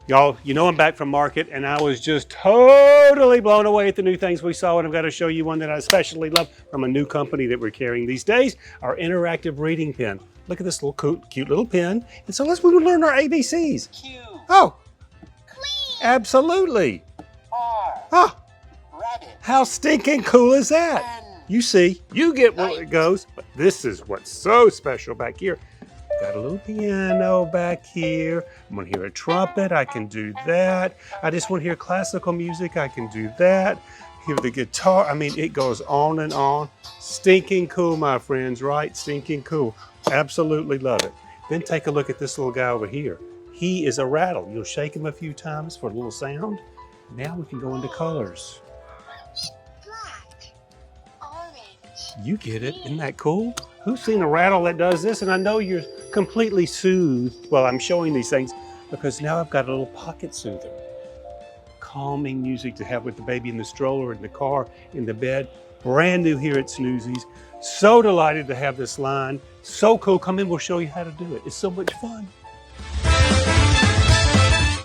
Y'all, you know I'm back from market and I was just totally blown away at the new things we saw, and I've got to show you one that I especially love from a new company that we're carrying these days, our interactive reading pen. Look at this little cute little pen. And so we will learn our ABCs. Q. Oh, Clean. absolutely. R. Ah, Rabbit. how stinking cool is that? N. You see, you get where it goes, but this is what's so special back here. Got a little piano back here. I want to hear a trumpet, I can do that. I just want to hear classical music, I can do that. Hear the guitar, I mean, it goes on and on. Stinking cool, my friends, right? Stinking cool. Absolutely love it. Then take a look at this little guy over here. He is a rattle. You'll shake him a few times for a little sound. Now we can go into colors. Black. Orange. You get it, isn't that cool? Who's seen a rattle that does this? And I know you're completely soothed while I'm showing these things, because now I've got a little pocket soother. Calming music to have with the baby in the stroller, in the car, in the bed. Brand new here at Snoozy's. So delighted to have this line. So cool. Come in, we'll show you how to do it. It's so much fun.